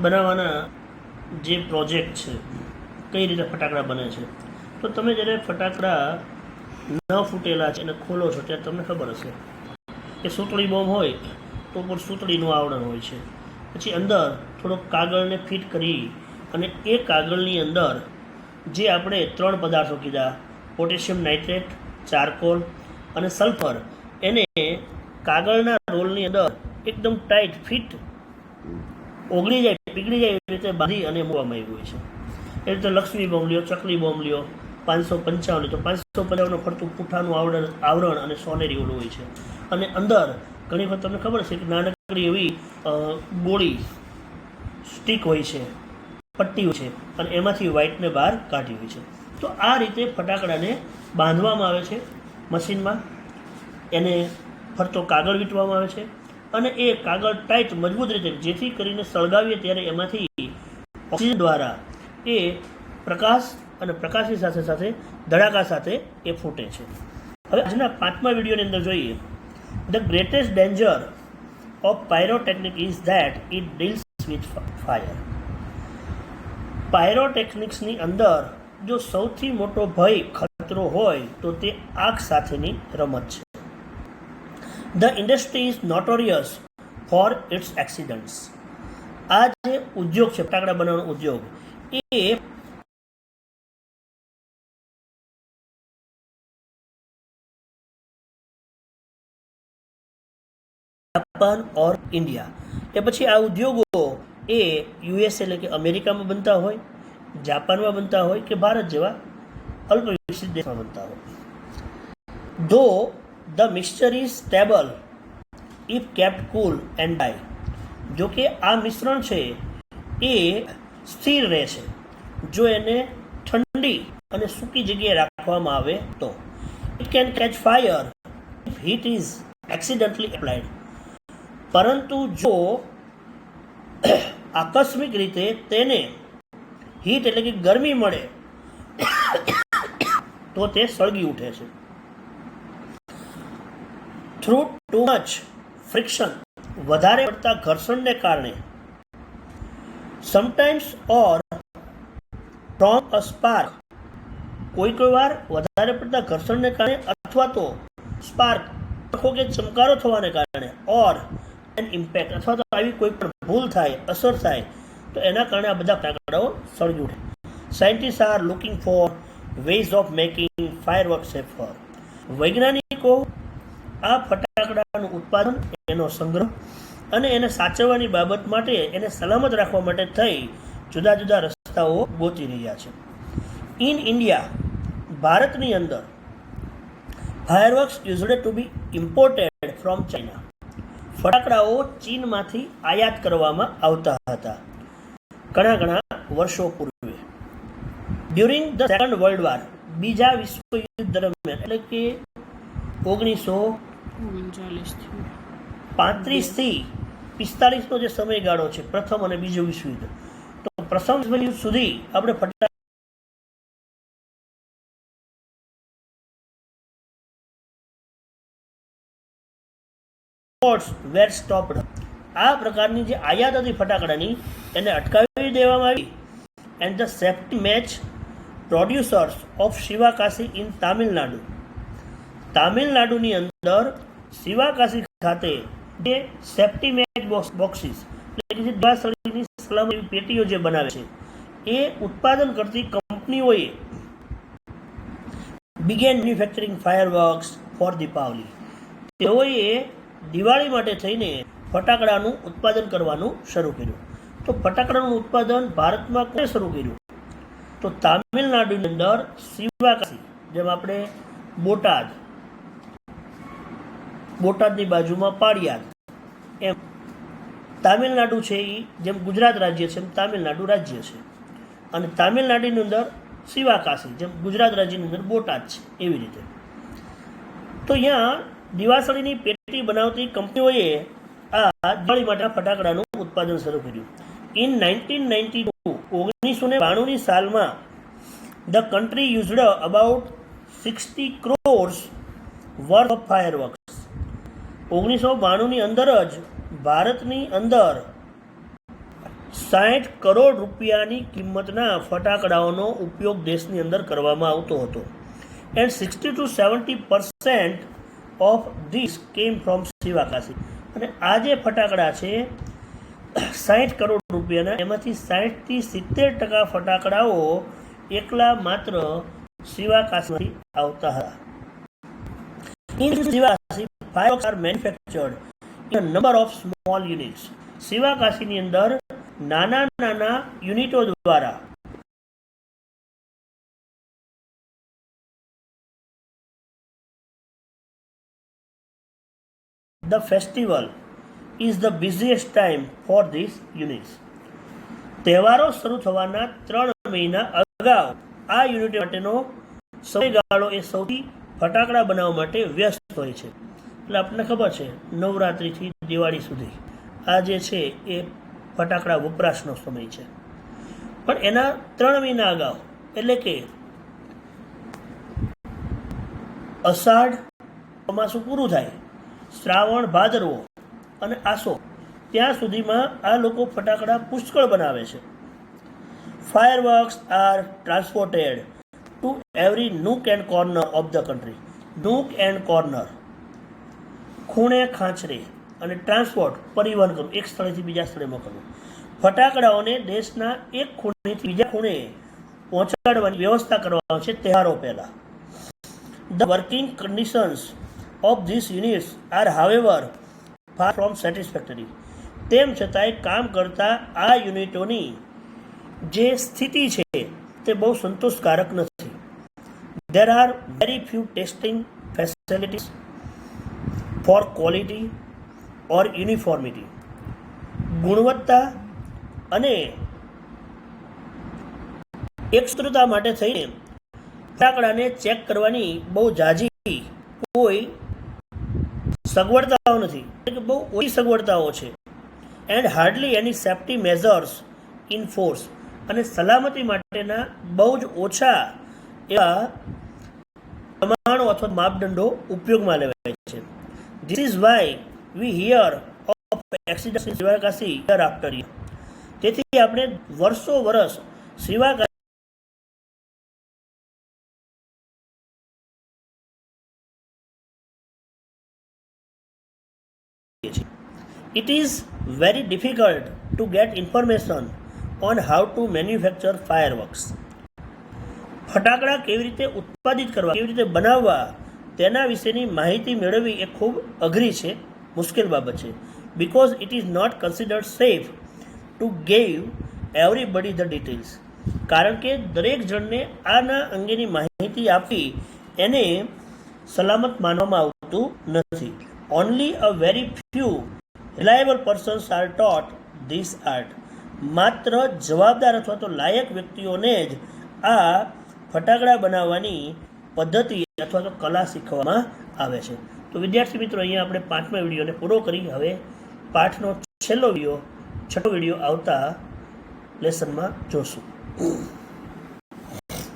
બનાવવાના જે પ્રોજેક્ટ છે, કઈ રીતે ફટાકડા બને છે, તો તમે જ્યારે ફટાકડા ન ફૂટેલા છે એને ખોલો છો ત્યારે તમને ખબર હશે કે સૂતળી બોમ્બ હોય તો ઉપર સૂતળીનું આવરણ હોય છે. પછી અંદર થોડોક કાગળને ફિટ કરી અને એ કાગળની અંદર જે આપણે 3 પદાર્થો કીધા, પોટેશિયમ નાઇટ્રેટ, ચારકોલ અને સલ્ફર, એને કાગળના રોલની અંદર એકદમ ટાઈટ ફિટ ઓગળી જાય, પીગળી જાય એવી રીતે બાંધી અને મૂકવામાં આવ્યું હોય છે. એ રીતે લક્ષ્મી બોમ્બ લ્યો, ચકલી બોમ્બ લ્યો, 555 તો 555 ફરતું પૂઠાનું આવરણ અને સોનેરી ઓલું હોય છે. અને અંદર ઘણી વખત તમને ખબર છે કે નાનકડી એવી ગોળી સ્ટીક હોય છે, પટ્ટી હોય છે, અને એમાંથી વ્હાઇટને બહાર કાઢી હોય છે. તો આ રીતે ફટાકડાને બાંધવામાં આવે છે મશીનમાં, એને ફરતો કાગળ વીંટવામાં આવે છે અને એ કાગળ ટાઈટ મજબૂત રીતે, જેથી કરીને સળગાવીએ ત્યારે એમાંથી ઓક્સિજન દ્વારા એ પ્રકાશ અને પ્રકાશની સાથે સાથે ધડાકા સાથે એ ફૂટે છે. હવે આજના 5મા વિડીયોની અંદર જોઈએ. The greatest danger of pyrotechnic is that it deals with fire. પાયરોટેકનિક્સની અંદર જો સૌથી મોટો ભય, ખતરો હોય તો તે આગ સાથેની રમત છે. The industry is notorious for its accidents. આ જે ઉદ્યોગ છે, ફટાકડા બનાવવાનો ઉદ્યોગ, એ જાપાન ઓર ઇન્ડિયા, એ પછી આ ઉદ્યોગો એ યુએસ એટલે કે અમેરિકામાં બનતા હોય, જાપાનમાં બનતા હોય કે ભારત જેવા અલ્પ વિકસિત દેશમાં બનતા હોય. ધો the mixture is stable if kept cool and dry. જો કે આ મિશ્રણ છે એ સ્થિર રહે છે જો એને ઠંડી અને સૂકી જગ્યાએ રાખવામાં આવે તો. It can catch fire if heat is accidentally applied. પરંતુ જો આકસ્મિક રીતે તેને હીટ એટલે કે ગરમી મળે તો તે સળગી ઉઠે છે. થ્રુ ટુ મચ ફ્રિક્શન, વધારે પડતા ઘર્ષણને કારણે, sometimes or from a spark, કોઈ વાર વધારે પડતા ઘર્ષણને કારણે અથવા તો સ્પાર્ક કે ચમકારો થવાને કારણે, ઓર એન ઇમ્પેક્ટ અથવા તો આવી કોઈ પણ ભૂલ થાય, અસર થાય તો એના કારણે આ બધા ફટાકડાઓ સળગી ઉઠે. Scientist are looking for ways of making firework safer. વૈજ્ઞાનિકો આ ફટાકડાનું ઉત્પાદન, એનો સંગ્રહ અને એને સાચવવાની બાબત માટે, એને સલામત રાખવા માટે થઈ જુદા જુદા રસ્તાઓ ગોતી રહ્યા છે. ઇન ઇન્ડિયા, ભારતની અંદર, fireworks used to be imported from China. ફટાકડાઓ ચીનમાંથી આયાત કરવામાં આવતા હતા ઘણા વર્ષો પૂર્વે. During the Second World War, બીજા વિશ્વયુદ્ધ દરમિયાન, એટલે કે 1935 થી 45નો જે સમયગાળો છે, પ્રથમ અને બીજું વિશ્વયુદ્ધ, તો પ્રથમ વિશ્વયુદ્ધ સુધી આપણે ફટાકડા વેર સ્ટોપ્ડ. આ પ્રકારની જે આયાત હતી ફટાકડાની, એને અટકાવી દેવામાં આવી. And the safety match producers of Sivakasi in Tamil Nadu. તામિલનાડુની અંદર શિવાકાશી ખાતે જે સેફ્ટી મેચ બોક્સીસ, એટલે કે જે દિવાસળીની સલામતી પેટીઓ જે બનાવે છે, એ ઉત્પાદન કરતી કંપનીઓએ began manufacturing fireworks for Deepavali. તેઓએ દિવાળી માટે થઈને ફટાકડાનું ઉત્પાદન કરવાનું શરૂ કર્યું. તો ફટાકડાનું ઉત્પાદન ભારતમાં કોણે શરૂ કર્યું? તો તામિલનાડુની અંદર શિવાકાશી, જેમ આપણે બોટાદની બાજુમાં પાળિયાદ, એમ તામિલનાડુ છે એ જેમ ગુજરાત રાજ્ય છે એમ તામિલનાડુ રાજ્ય છે. અને તામિલનાડુની અંદર શિવાકાશી, જેમ ગુજરાત રાજ્યની અંદર બોટાદ છે, એવી રીતે. તો અહીંયા દિવાસળીની પેટી બનાવતી કંપનીઓએ આ દિવાળી માટે ફટાકડાનું ઉત્પાદન શરૂ કર્યું. ઇન 1992 સાલમાં the country used about 60 crores worth of fireworks. 1992ની અંદર જ ભારતની અંદર ₹60 કરોડ રૂપિયાની કિંમતના ફટાકડાઓનો ઉપયોગ દેશની અંદર કરવામાં આવતો હતો. And 60 to 70% of this came from Sivakasi. અને આ જે ફટાકડા છે 60 કરોડ રૂપિયાના, એમાંથી 60 થી 70% ફટાકડાઓ એકલા માત્ર શિવાકાશીમાંથી આવતા હતા. In Sivakasi, fireworks are manufactured in a number of small units. શિવાકાશીની અંદર નાના નાના યુનિટો દ્વારા The festival is the busiest time for these units. તહેવારો શરૂ થવાના 3 મહિના અગાઉ આ યુનિટ માટેનો સમયગાળો એ સૌથી ફટાકડા બનાવવા માટે વ્યસ્ત હોય છે. એટલે આપણને ખબર છે નવરાત્રિથી દિવાળી સુધી આ જે છે એ ફટાકડા વપરાશનો સમય છે. પણ એના 3 મહિના અગાઉ એટલે કે અષાઢ ચોમાસું પૂરું થાય, શ્રાવણ ભાદરવો અને આસો, ત્યાં સુધીમાં આ લોકો ફટાકડા પુષ્કળ બનાવે છે. Fireworks are transported to every nook and corner of the country. Nook and corner, ખૂણે ખાંચરે, અને ટ્રાન્સપોર્ટ પરિવહન કરવું, એક સ્થળેથી બીજા સ્થળે મોકલવું. ફટાકડાઓને દેશના એક ખૂણેથી બીજા ખૂણે પહોંચાડવાની વ્યવસ્થા કરવામાં છે તહેવારો પહેલાં. The working conditions of this units are however far from satisfactory. તેમ છતાંય કામ કરતા આ યુનિટોની જે સ્થિતિ છે તે બહુ સંતોષકારક નથી. There are very few testing facilities for quality or uniformity. ગુણવત્તા અને એકસૂત્રતા માટે થઈને ફટાકડાને ચેક કરવાની બહુ ઝાઝી કોઈ સગવડતાઓ નથી, એટલે બહુ ઓછી સગવડતાઓ છે. And hardly any safety measures in force. અને સલામતી માટેના બહુ જ ઓછા એવા પ્રમાણો અથવા માપદંડો ઉપયોગમાં લેવાય છે. This is why we here of accidents in Sivakasi year after year. તેથી આપણે વર્ષો વર્ષ Sivakasi It is very difficult to get information on how to manufacture fireworks. ફટાકડા કેવી રીતે ઉત્પાદિત કરવા, કેવી રીતે બનાવવા, તેના વિશેની માહિતી મેળવવી એ ખૂબ અઘરી છે, મુશ્કેલ બાબત છે. Because it is not considered safe to gave everybody the details. કારણ કે દરેક જણને આના અંગેની માહિતી આપવી એને સલામત માનવામાં આવતું નથી. Only a very few reliable persons are taught this art. માત્ર જવાબદાર અથવા તો લાયક વ્યક્તિઓને જ આ ફટાકડા બનાવવાની પદ્ધતિ અથવા તો કલા શીખવવામાં આવે છે. તો વિદ્યાર્થી મિત્રો, અહીંયા આપણે 5મા વિડીયોને પૂરો કરી હવે પાઠનો છેલ્લો વિડીયો, 6થો વિડીયો આવતા લેસનમાં જોશું.